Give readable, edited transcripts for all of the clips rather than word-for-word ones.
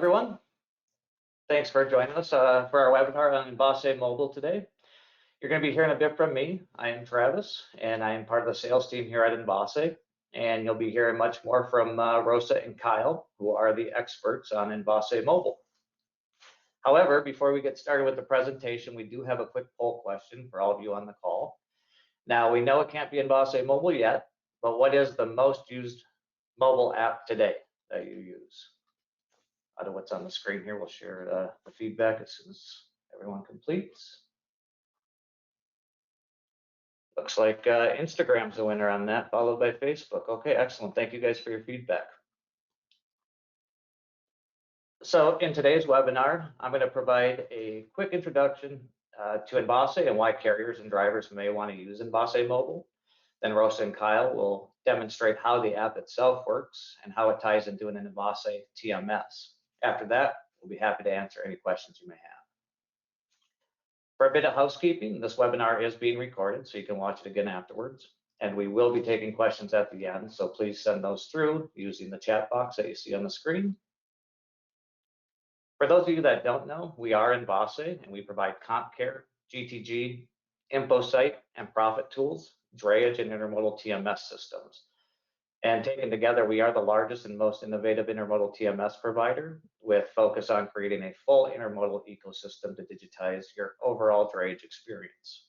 everyone. Thanks for joining us for our webinar on Envase Mobile today. You're going to be hearing a bit from me. I am Travis, and I am part of the sales team here at Envase. And you'll be hearing much more from Rosa and Kyle, who are the experts on Envase Mobile. However, before we get started with the presentation, we do have a quick poll question for all of you on the call. Now, we know it can't be Envase Mobile yet, but what is the most used mobile app today that you use? Out of what's on the screen here, we'll share the feedback as soon as everyone completes. Looks like Instagram's the winner on that, followed by Facebook. Okay, excellent. Thank you guys for your feedback. So in today's webinar, I'm going to provide a quick introduction to Envase and why carriers and drivers may want to use Envase Mobile. Then Rosa and Kyle will demonstrate how the app itself works and how it ties into an Envase TMS. After that, we'll be happy to answer any questions you may have. For a bit of housekeeping, this webinar is being recorded, so you can watch it again afterwards. And we will be taking questions at the end, so please send those through using the chat box that you see on the screen. For those of you that don't know, we are Envase, and we provide comp care, GTG, InfoSight, and profit tools, drayage, and intermodal TMS systems. And taken together, we are the largest and most innovative intermodal TMS provider with focus on creating a full intermodal ecosystem to digitize your overall drayage experience.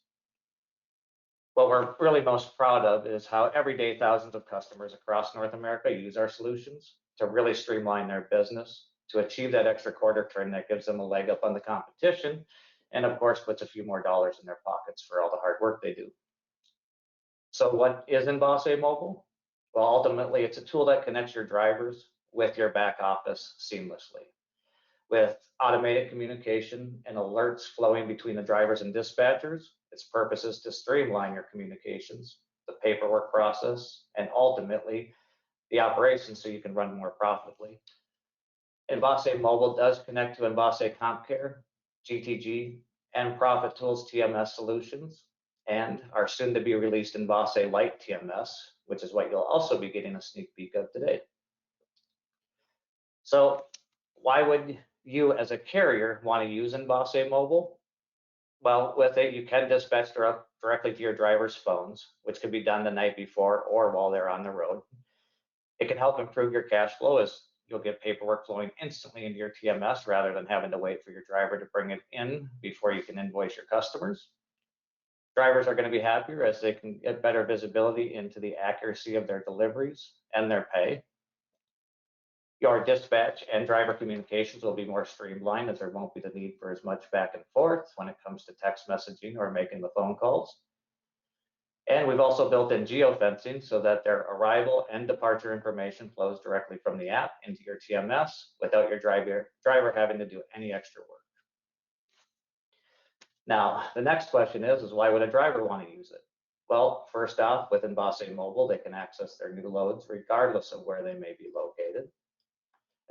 What we're really most proud of is how every day thousands of customers across North America use our solutions to really streamline their business, to achieve that extra quarter turn that gives them a leg up on the competition, and of course puts a few more dollars in their pockets for all the hard work they do. So what is Envase Mobile? Well, ultimately, it's a tool that connects your drivers with your back office seamlessly. With automated communication and alerts flowing between the drivers and dispatchers, its purpose is to streamline your communications, the paperwork process, and ultimately the operations so you can run more profitably. Envase Mobile does connect to Envase CompCare, GTG, and Profit Tools TMS solutions, and our soon-to-be released Envase Lite TMS, which is what you'll also be getting a sneak peek of today. So why would you as a carrier want to use Envase Mobile? Well, with it, you can dispatch directly to your driver's phones, which can be done the night before or while they're on the road. It can help improve your cash flow as you'll get paperwork flowing instantly into your TMS rather than having to wait for your driver to bring it in before you can invoice your customers. Drivers are going to be happier as they can get better visibility into the accuracy of their deliveries and their pay. Your dispatch and driver communications will be more streamlined as there won't be the need for as much back and forth when it comes to text messaging or making the phone calls. And we've also built in geofencing so that their arrival and departure information flows directly from the app into your TMS without your driver having to do any extra work. Now, the next question is why would a driver want to use it? Well, first off, with Envase Mobile, they can access their new loads regardless of where they may be located,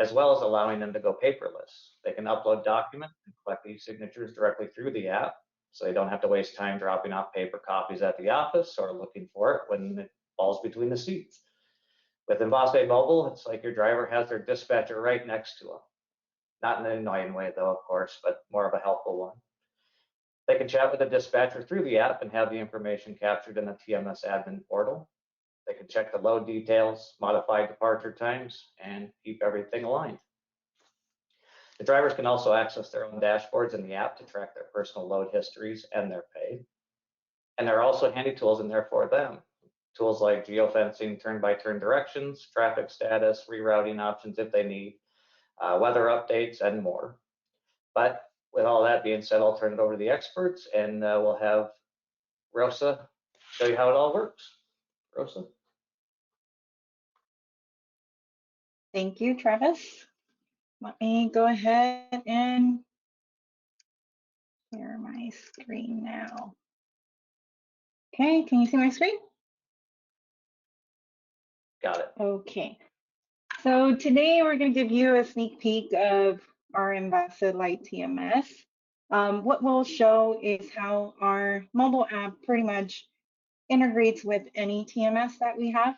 as well as allowing them to go paperless. They can upload documents and collect e-signatures directly through the app, so they don't have to waste time dropping off paper copies at the office or looking for it when it falls between the seats. With Envase Mobile, it's like your driver has their dispatcher right next to them. Not in an annoying way, though, of course, but more of a helpful one. They can chat with the dispatcher through the app and have the information captured in the TMS admin portal. They can check the load details, modify departure times, and keep everything aligned. The drivers can also access their own dashboards in the app to track their personal load histories and their pay. And there are also handy tools in there for them. Tools like geofencing, turn-by-turn directions, traffic status, rerouting options if they need, weather updates, and more. But with all that being said, I'll turn it over to the experts and we'll have Rosa show you how it all works. Rosa. Thank you, Travis. Let me go ahead and share my screen now. Okay, can you see my screen? Got it. Okay. So today we're going to give you a sneak peek of our Envase Lite TMS. What we'll show is how our mobile app pretty much integrates with any TMS that we have.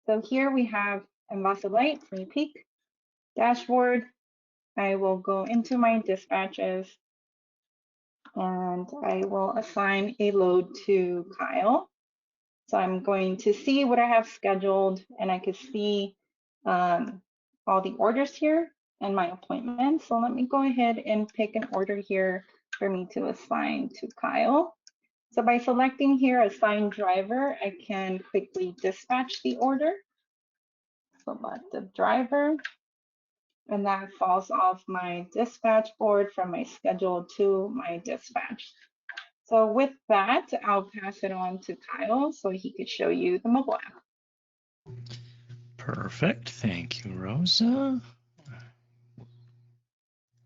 So here we have Envase Lite, sneak peek, dashboard, I will go into my dispatches and I will assign a load to Kyle. So I'm going to see what I have scheduled and I can see all the orders here and my appointments. So let me go ahead and pick an order here for me to assign to Kyle. So by selecting here assign driver, I can quickly dispatch the order. Select the driver, and that falls off my dispatch board from my schedule to my dispatch. So with that, I'll pass it on to Kyle so he could show you the mobile app. Perfect. Thank you, Rosa.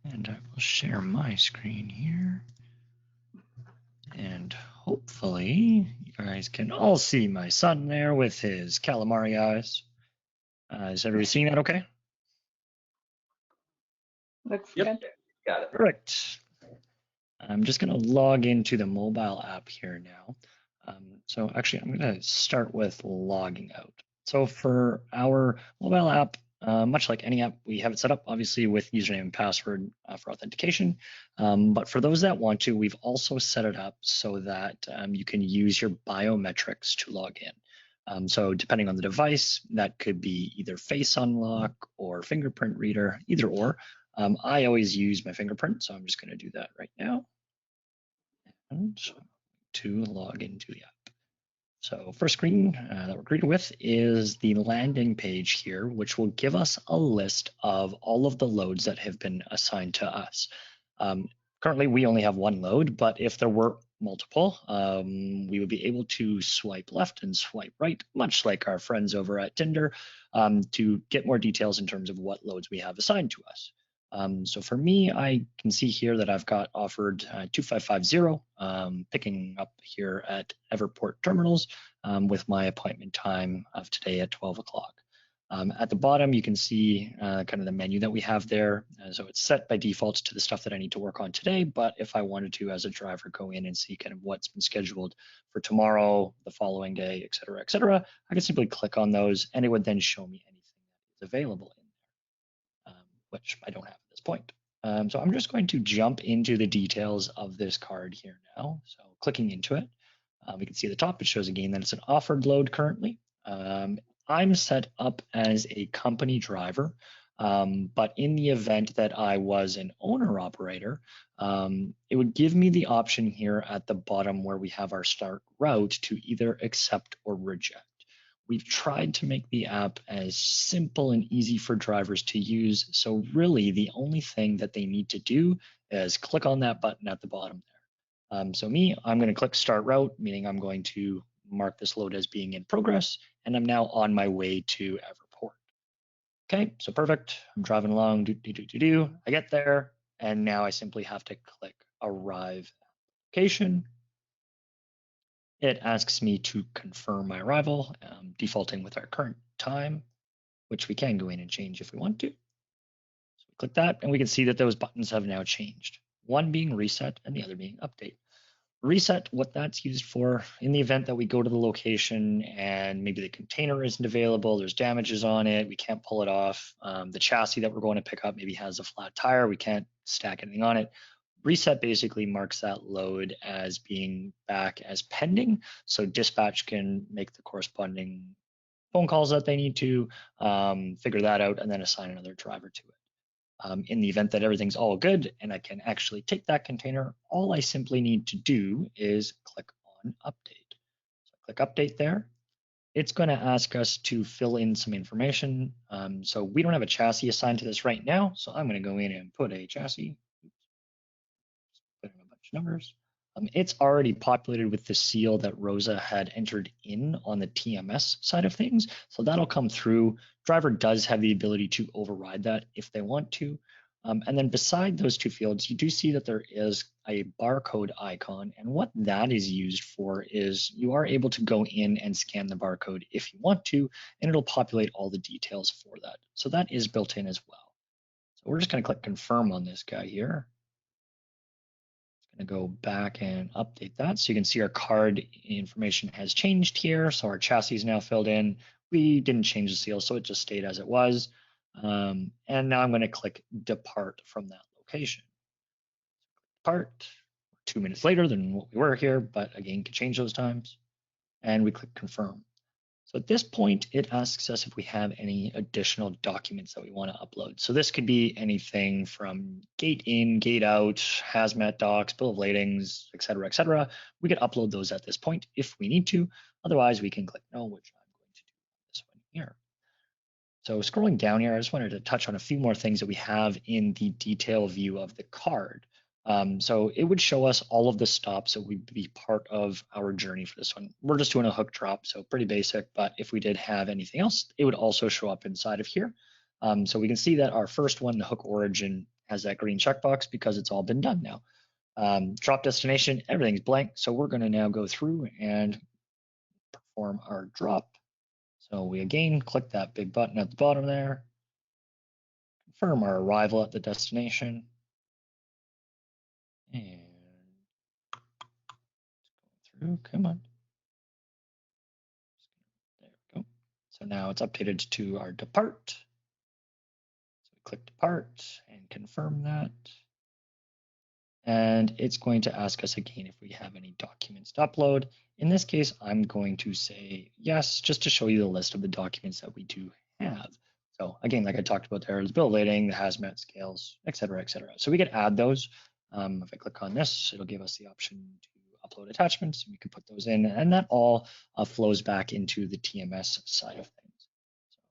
And I will share my screen here. And hopefully you guys can all see my son there with his calamari eyes. Is everybody seeing that okay? Looks Yep. good. Got it. Correct. I'm just going to log into the mobile app here now. So actually, I'm going to start with logging out. So for our mobile app, much like any app, we have it set up obviously with username and password for authentication. But for those that want to, we've also set it up so that you can use your biometrics to log in. So depending on the device, that could be either face unlock or fingerprint reader, either or. I always use my fingerprint, so I'm just going to do that right now. And to log into the app. So first screen that we're greeted with is the landing page here, which will give us a list of all of the loads that have been assigned to us. Currently, we only have one load, but if there were multiple, we would be able to swipe left and swipe right, much like our friends over at Tinder, to get more details in terms of what loads we have assigned to us. So for me, I can see here that I've got offered 2550, picking up here at Everport Terminals with my appointment time of today at 12 o'clock. At the bottom, you can see kind of the menu that we have there. So it's set by default to the stuff that I need to work on today. But if I wanted to, as a driver, go in and see kind of what's been scheduled for tomorrow, the following day, et cetera, I can simply click on those and it would then show me anything that is available in there, which I don't have at this point. So I'm just going to jump into the details of this card here now. So clicking into it, we can see at the top, it shows again that it's an offered load currently. I'm set up as a company driver, but in the event that I was an owner operator, it would give me the option here at the bottom where we have our start route to either accept or reject. We've tried to make the app as simple and easy for drivers to use. So really the only thing that they need to do is click on that button at the bottom there. So me, I'm going to click start route, meaning I'm going to mark this load as being in progress, and I'm now on my way to Everport. Okay, so perfect. I'm driving along, I get there, and now I simply have to click arrive application. It asks me to confirm my arrival, defaulting with our current time, which we can go in and change if we want to. So we click that, and we can see that those buttons have now changed, one being reset and the other being update. Reset, what that's used for, in the event that we go to the location and maybe the container isn't available, there's damages on it, we can't pull it off, the chassis that we're going to pick up maybe has a flat tire, we can't stack anything on it. Reset basically marks that load as being back as pending, so dispatch can make the corresponding phone calls that they need to, figure that out, and then assign another driver to it. In the event that everything's all good and I can actually take that container, all I simply need to do is click on update. So click update there. It's going to ask us to fill in some information. So we don't have a chassis assigned to this right now. So I'm going to go in and put a chassis, put in a bunch of numbers. It's already populated with the seal that Rosa had entered in on the TMS side of things. So that'll come through. Driver does have the ability to override that if they want to. And then beside those two fields, you do see that there is a barcode icon. And what that is used for is you are able to go in and scan the barcode if you want to, and it'll populate all the details for that. So that is built in as well. So we're just going to click confirm on this guy here. Going to go back and update that. So you can see our card information has changed here. So our chassis is now filled in. We didn't change the seal, so it just stayed as it was. And now I'm going to click depart from that location. Depart, 2 minutes later than what we were here, but again, can change those times. And we click confirm. So at this point, it asks us if we have any additional documents that we want to upload. So this could be anything from gate in, gate out, hazmat docs, bill of ladings, et cetera, et cetera. We could upload those at this point if we need to. Otherwise, we can click no, which I'm going to do this one here. So scrolling down here, I just wanted to touch on a few more things that we have in the detail view of the card. So it would show us all of the stops that would be part of our journey for this one. We're just doing a hook drop, so pretty basic, but if we did have anything else, it would also show up inside of here. So we can see that our first one, the hook origin, has that green checkbox because it's all been done now. Drop destination, everything's blank. So we're gonna now go through and perform our drop. So we again click that big button at the bottom there, confirm our arrival at the destination, and through, come on. There we go. So now it's updated to our depart. So we click depart and confirm that. And it's going to ask us again if we have any documents to upload. In this case, I'm going to say yes, just to show you the list of the documents that we do have. So again, like I talked about there, the bill of lading, the hazmat scales, et cetera, et cetera. So we could add those. If I click on this, it'll give us the option to upload attachments, and we can put those in, and that all flows back into the TMS side of things.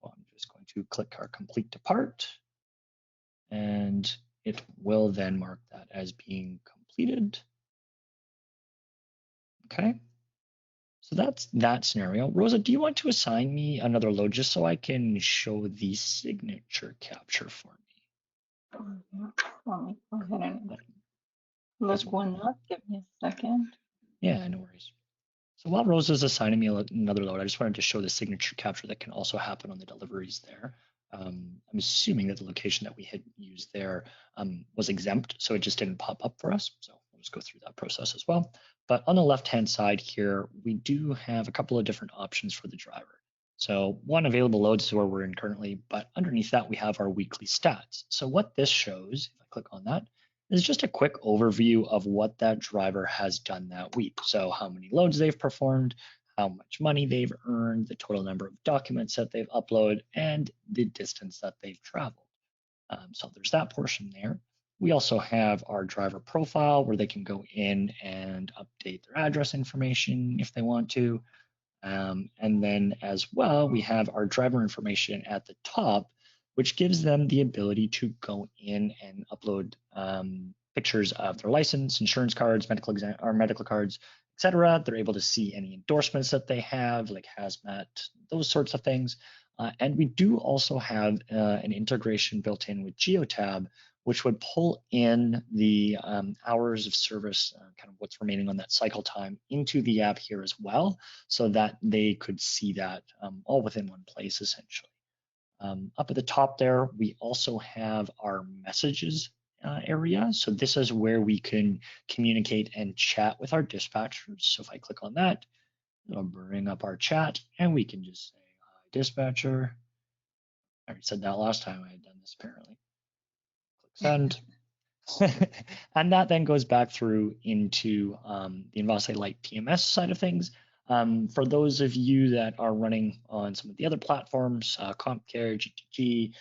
So I'm just going to click our complete depart, and it will then mark that as being completed. Okay. So that's that scenario. Rosa, do you want to assign me another load just so I can show the signature capture for me? Let me go ahead and look one up. Give me a second. Yeah, no worries. So while Rosa's assigning me another load, I just wanted to show the signature capture that can also happen on the deliveries there. I'm assuming that the location that we had used there was exempt, so it just didn't pop up for us. So we'll just go through that process as well. But on the left-hand side here, we do have a couple of different options for the driver. So one, available loads is where we're in currently, but underneath that, we have our weekly stats. So what this shows, if I click on that, is just a quick overview of what that driver has done that week. So how many loads they've performed, how much money they've earned, the total number of documents that they've uploaded, and the distance that they've traveled. So there's that portion there. We also have our driver profile where they can go in and update their address information if they want to. And then as well, we have our driver information at the top, which gives them the ability to go in and upload pictures of their license, insurance cards, medical cards, etc. They're able to see any endorsements that they have, like hazmat, those sorts of things. And we do also have an integration built in with Geotab, which would pull in the hours of service, kind of what's remaining on that cycle time, into the app here as well, so that they could see that all within one place, essentially. Up at the top there, we also have our messages area. So this is where we can communicate and chat with our dispatchers. So if I click on that, it'll bring up our chat, and we can just say, hi, dispatcher. I already said that last time I had done this, apparently. Click send. And that then goes back through into the Envase Lite TMS side of things. For those of you that are running on some of the other platforms, CompCare, GTG,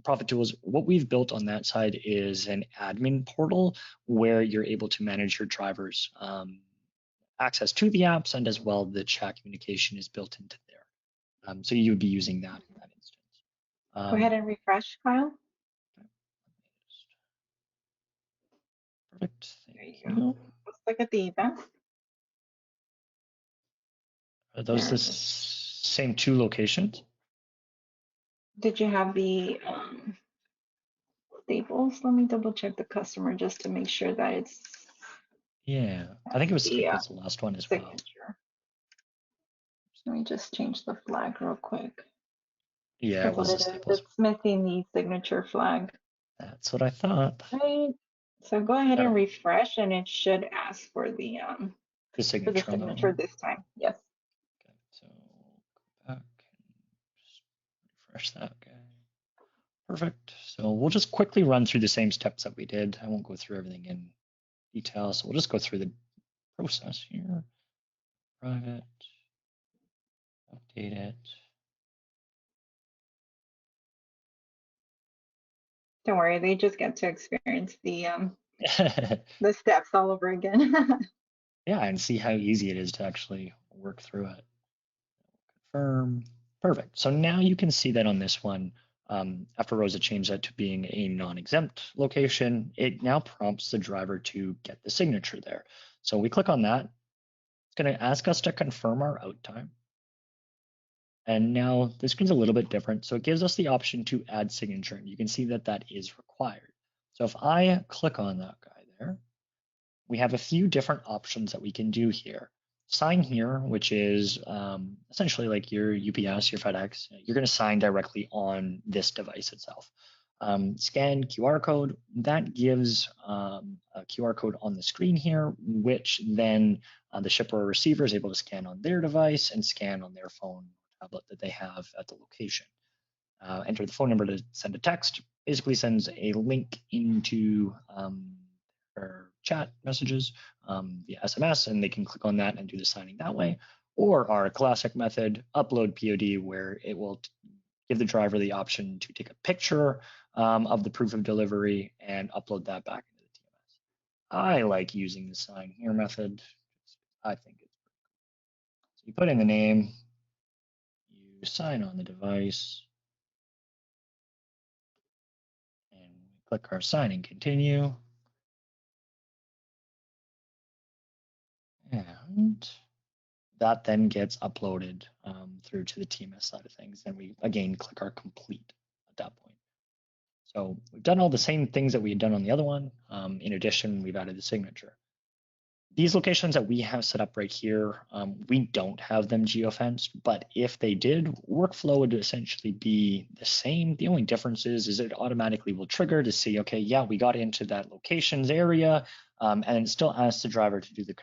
Profit Tools, what we've built on that side is an admin portal where you're able to manage your drivers' access to the apps, and as well the chat communication is built into there. So you would be using that in that instance. Go ahead and refresh, Kyle. Perfect. There you go. Let's look at the event. Are those the same two locations? Did you have the Staples? Let me double check the customer just to make sure that it's. Yeah, I think it was Staples, the last one as well. Signature. Let me just change the flag real quick. Yeah, it was a Staples. It's missing the signature flag. That's what I thought. Right. So go ahead and refresh, and it should ask for the signature, for the signature this time. Yes. Okay, so go back and just refresh that guy. Perfect. So we'll just quickly run through the same steps that we did. I won't go through everything in detail. So we'll just go through the process here. Private, update it. Don't worry, they just get to experience the steps all over again. Yeah, and see how easy it is to actually work through it. Confirm. Perfect. So now you can see that on this one, after Rosa changed that to being a non-exempt location, it now prompts the driver to get the signature there. So we click on that. It's going to ask us to confirm our out time. And now the screen's a little bit different. So it gives us the option to add signature. And you can see that that is required. So if I click on that guy there, we have a few different options that we can do here. Sign here, which is essentially like your UPS, your FedEx. You're going to sign directly on this device itself. Scan QR code, that gives a QR code on the screen here, which then the shipper or receiver is able to scan on their device and scan on their phone or tablet that they have at the location. Enter the phone number to send a text, basically sends a link into our chat messages via SMS, and they can click on that and do the signing that way. Or our classic method, upload POD, where it will give the driver the option to take a picture of the proof of delivery and upload that back into the TMS. I like using the sign here method. I think it's pretty cool. So you put in the name, you sign on the device, and click our sign and continue. And that then gets uploaded through to the TMS side of things. And we, again, click our complete at that point. So we've done all the same things that we had done on the other one. In addition, we've added the signature. These locations that we have set up right here, we don't have them geofenced, but if they did, workflow would essentially be the same. The only difference is it automatically will trigger to see, okay, yeah, we got into that locations area, and it still asks the driver to do the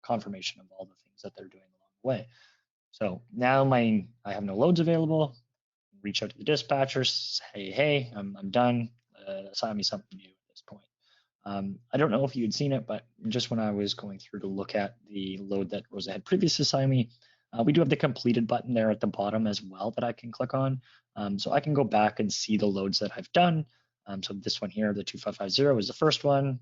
confirmation of all the things that they're doing along the way. So now I have no loads available. Reach out to the dispatchers, hey, I'm done. Assign me something new at this point. I don't know if you had seen it, but just when I was going through to look at the load that Rosa had previously assigned me, we do have the completed button there at the bottom as well that I can click on. So I can go back and see the loads that I've done. So this one here, the 2550 is the first one.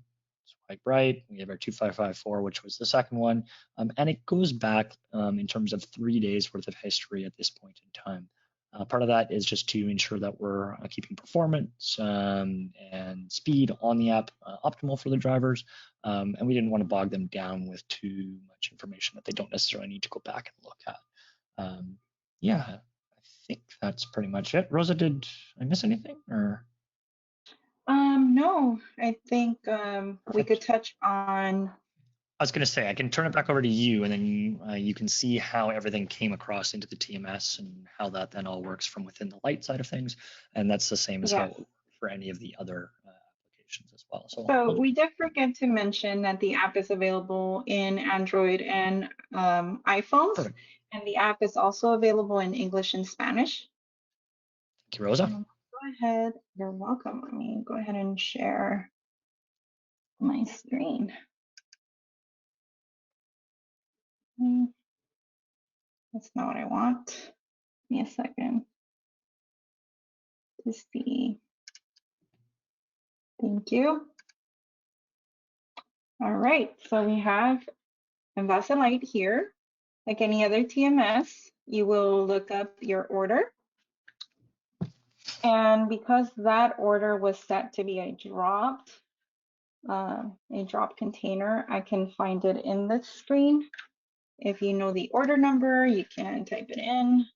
Swipe right. We have our 2554, which was the second one. And it goes back in terms of 3 days worth of history at this point in time. Part of that is just to ensure that we're keeping performance and speed on the app optimal for the drivers. And we didn't want to bog them down with too much information that they don't necessarily need to go back and look at. Yeah, I think that's pretty much it. Rosa, did I miss anything? Or No, I think we could touch on. I was going to say, I can turn it back over to you, and then you can see how everything came across into the TMS and how that then all works from within the light side of things. And that's the same as how it works for any of the other applications as well. So we did forget to mention that the app is available in Android and iPhones. Perfect. And the app is also available in English and Spanish. Thank you, Rosa. Go ahead. You're welcome. Let me go ahead and share my screen. That's not what I want. Give me a second to see. Thank you. All right, so we have Envase Lite here. Like any other TMS, you will look up your order. And because that order was set to be a drop container, I can find it in the screen. If you know the order number, you can type it in.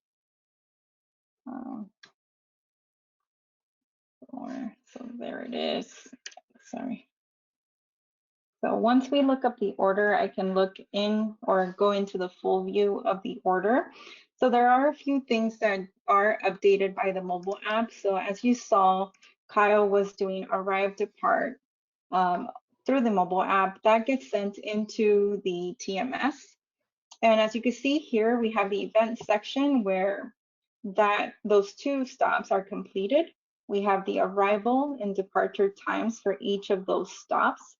So there it is. Sorry. So once we look up the order, I can look in or go into the full view of the order. So there are a few things that are updated by the mobile app. So as you saw, Kyle was doing arrive depart through the mobile app. That gets sent into the TMS. And as you can see here, we have the event section where those 2 stops are completed. We have the arrival and departure times for each of those stops.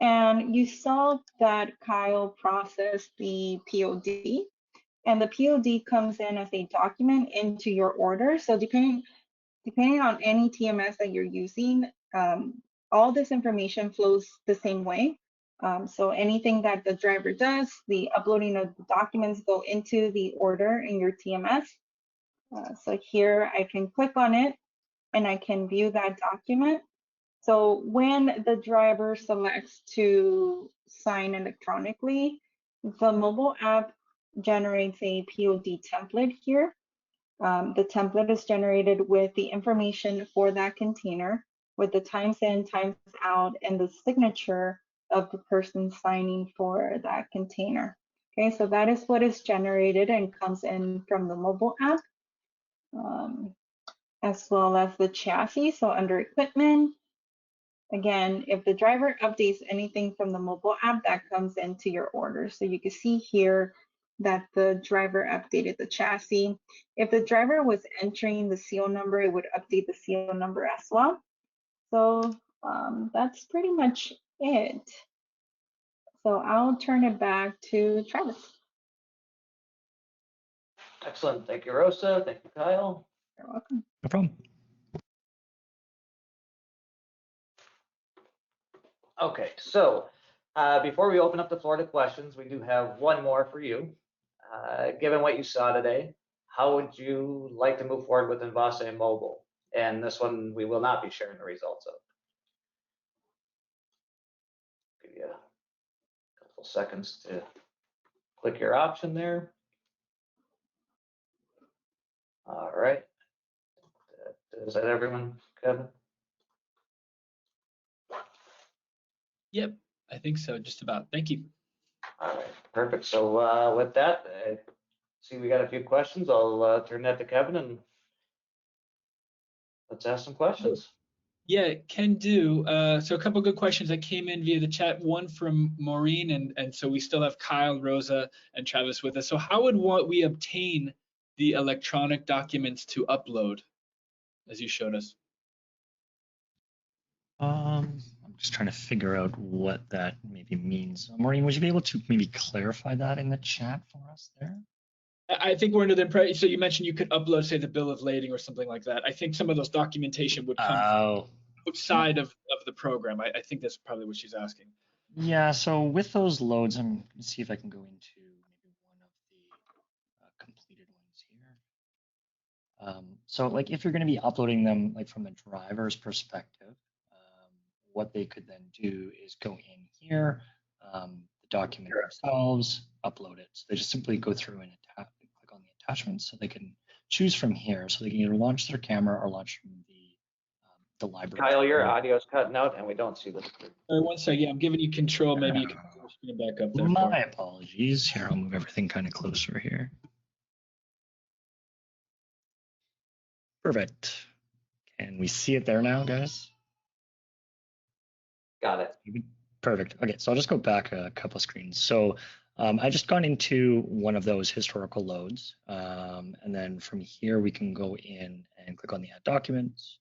And you saw that Kyle processed the POD, and the POD comes in as a document into your order. So depending on any TMS that you're using, all this information flows the same way. So anything that the driver does, the uploading of the documents go into the order in your TMS. So here I can click on it and I can view that document. So when the driver selects to sign electronically, the mobile app generates a POD template here. The template is generated with the information for that container, with the times in, times out, and the signature of the person signing for that container. Okay, so that is what is generated and comes in from the mobile app, as well as the chassis. So under equipment, again, if the driver updates anything from the mobile app, that comes into your order. So you can see here that the driver updated the chassis. If the driver was entering the serial number, it would update the serial number as well. So that's pretty much it. So I'll turn it back to Travis. Excellent. Thank you, Rosa. Thank you, Kyle. You're welcome. No problem. Okay, so before we open up the floor to questions, we do have one more for you. Given what you saw today, how would you like to move forward with Envase Mobile? And this one we will not be sharing the results of. Give you a couple seconds to click your option there. All right. Is that everyone, Kevin? Yep, I think so, just about. Thank you. All right, perfect. So with that, I see we got a few questions. I'll turn that to Kevin and let's ask some questions. Yeah, can do. So a couple good questions that came in via the chat. One from Maureen, and so we still have Kyle, Rosa, and Travis with us. So how would we obtain the electronic documents to upload, as you showed us? I'm just trying to figure out what that maybe means. Maureen, would you be able to maybe clarify that in the chat for us there? I think we're under the impression, so you mentioned you could upload, say, the bill of lading or something like that. I think some of those documentation would come outside of the program. I think that's probably what she's asking. Yeah, so with those loads, I'm going to see if I can go into maybe one of the completed ones here. So like if you're going to be uploading them like from the driver's perspective, what they could then do is go in here, the document themselves, upload it. So they just simply go through and click on the attachments, so they can choose from here. So they can either launch their camera or launch from the library. Kyle, your audio's cutting out and we don't see the screen. One second, yeah, I'm giving you control. Maybe you can put the screen back up there. My apologies. Here, I'll move everything kind of closer here. Perfect. Can we see it there now, guys? Got it. Perfect. Okay, so I'll just go back a couple of screens. So I just gone into one of those historical loads. And then from here, we can go in and click on the add documents.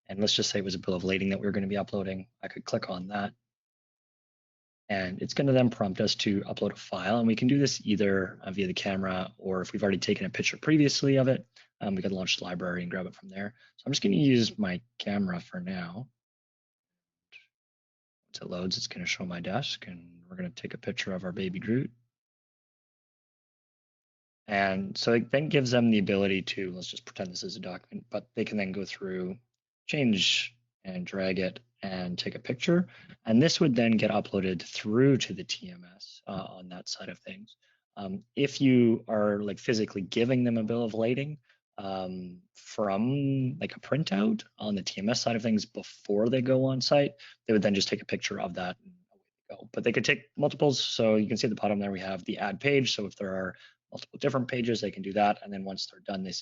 And let's just say it was a bill of lading that we were going to be uploading. I could click on that. And it's going to then prompt us to upload a file. And we can do this either via the camera, or if we've already taken a picture previously of it, we can launch the library and grab it from there. So I'm just going to use my camera for now. Once it loads, it's going to show my desk, and we're going to take a picture of our baby Groot. And so it then gives them the ability to, let's just pretend this is a document, but they can then go through, change and drag it and take a picture. And this would then get uploaded through to the TMS on that side of things. If you are like physically giving them a bill of lading from like a printout on the TMS side of things before they go on site, they would then just take a picture of that and away they go. But they could take multiples. So you can see at the bottom there, we have the add page. So if there are multiple different pages, they can do that. And then once they're done, they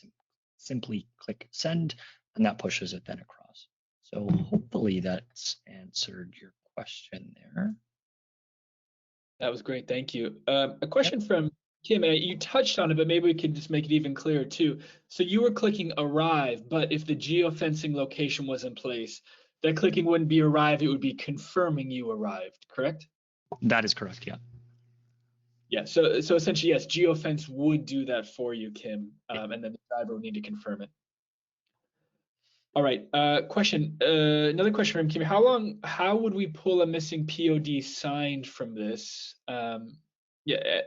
simply click send, and that pushes it then across. So hopefully that's answered your question there. That was great, thank you. A question from Kim, you touched on it, but maybe we could just make it even clearer too. So you were clicking arrive, but if the geofencing location was in place, that clicking wouldn't be arrive, it would be confirming you arrived, correct? That is correct, yeah. Yeah, so essentially, yes, geofence would do that for you, Kim, and then the driver would need to confirm it. All right, question, another question from Kim. How would we pull a missing POD signed from this? Yeah,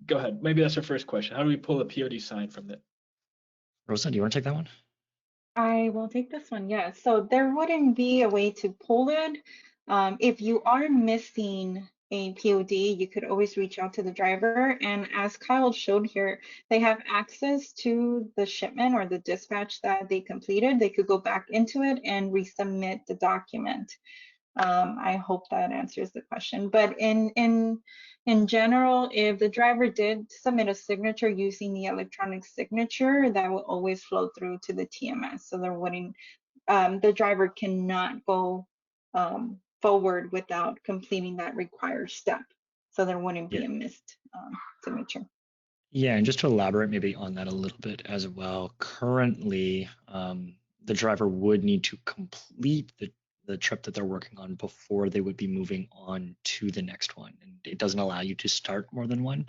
go ahead. Maybe that's our first question. How do we pull a POD sign from it? Rosa, do you want to take that one? I will take this one, yes. So there wouldn't be a way to pull it. If you are missing a POD, you could always reach out to the driver. And as Kyle showed here, they have access to the shipment or the dispatch that they completed. They could go back into it and resubmit the document. I hope that answers the question. But in general, if the driver did submit a signature using the electronic signature, that will always flow through to the TMS. So there wouldn't, the driver cannot go forward without completing that required step. So there wouldn't be a missed signature. Yeah, and just to elaborate maybe on that a little bit as well, currently the driver would need to complete the trip that they're working on before they would be moving on to the next one. And it doesn't allow you to start more than one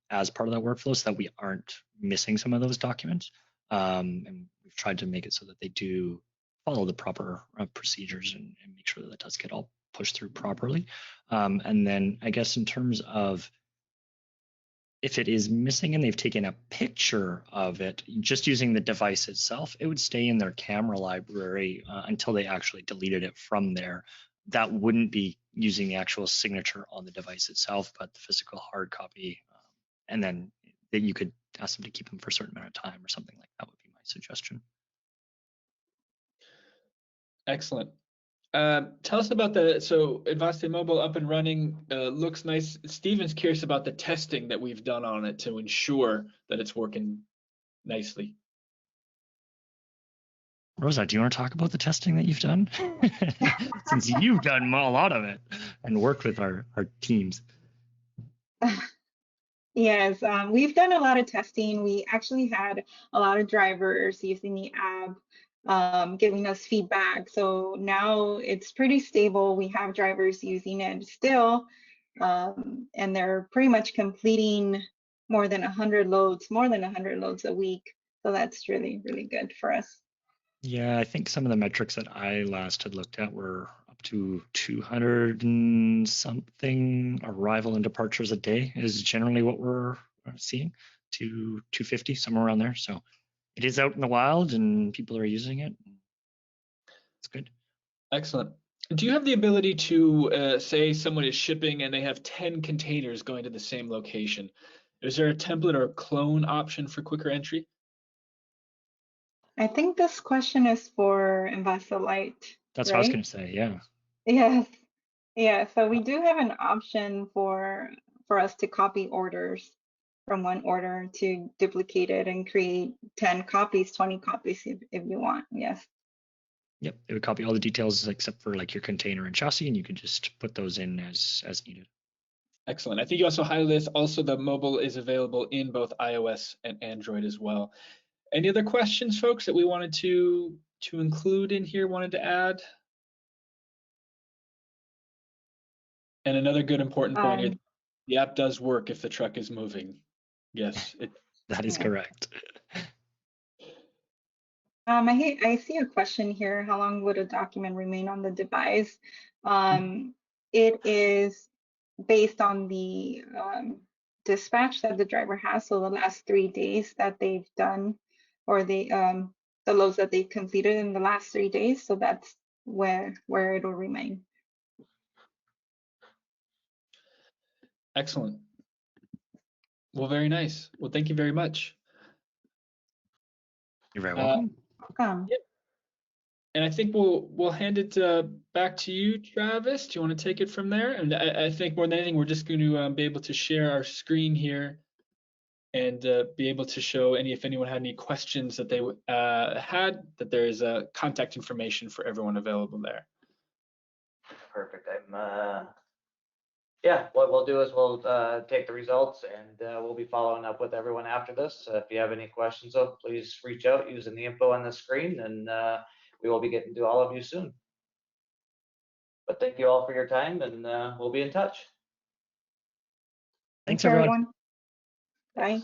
as part of that workflow so that we aren't missing some of those documents. And we've tried to make it so that they do follow the proper procedures and make sure that that does get all pushed through properly. And then I guess in terms of if it is missing and they've taken a picture of it, just using the device itself, it would stay in their camera library until they actually deleted it from there. That wouldn't be using the actual signature on the device itself, but the physical hard copy. And then that you could ask them to keep them for a certain amount of time or something like that would be my suggestion. Excellent. Tell us about so Envase Mobile up and running, looks nice. Steven's curious about the testing that we've done on it to ensure that it's working nicely. Rosa, do you want to talk about the testing that you've done? Since you've done a lot of it and worked with our teams. Yes, we've done a lot of testing. We actually had a lot of drivers using the app, giving us feedback. So now it's pretty stable. We have drivers using it still, and they're pretty much completing more than 100 loads a week. So that's really, really good for us. Yeah, I think some of the metrics that I last had looked at were up to 200 and something arrival and departures a day is generally what we're seeing, to 250, somewhere around there. So it is out in the wild and people are using it. It's good. Excellent. Do you have the ability to say someone is shipping and they have 10 containers going to the same location? Is there a template or a clone option for quicker entry? I think this question is for Envase Lite. That's right? what I was going to say. Yeah. Yes. Yeah, so we do have an option for us to copy orders from one order to duplicate it and create 10 copies, 20 copies if you want. Yes. Yep. It would copy all the details except for like your container and chassis, and you could just put those in as needed. Excellent. I think you also highlighted this. Also, the mobile is available in both iOS and Android as well. Any other questions, folks, that we wanted to include in here, wanted to add? And another good important point here, the app does work if the truck is moving. Yes. That is correct. I see a question here. How long would a document remain on the device? It is based on the dispatch that the driver has. So the last 3 days that they've done, or the loads that they've completed in the last 3 days. So that's where it'll remain. Excellent. Well, very nice. Well, thank you very much. You're very welcome. Welcome. Yep. And I think we'll hand it back to you, Travis. Do you want to take it from there? And I think more than anything, we're just going to be able to share our screen here and be able to show if anyone had any questions that they had, that there is contact information for everyone available there. Perfect. I'm Yeah, what we'll do is we'll take the results and we'll be following up with everyone after this. If you have any questions, though, please reach out using the info on the screen, and we will be getting to all of you soon. But thank you all for your time, and we'll be in touch. Thanks, everyone. Bye.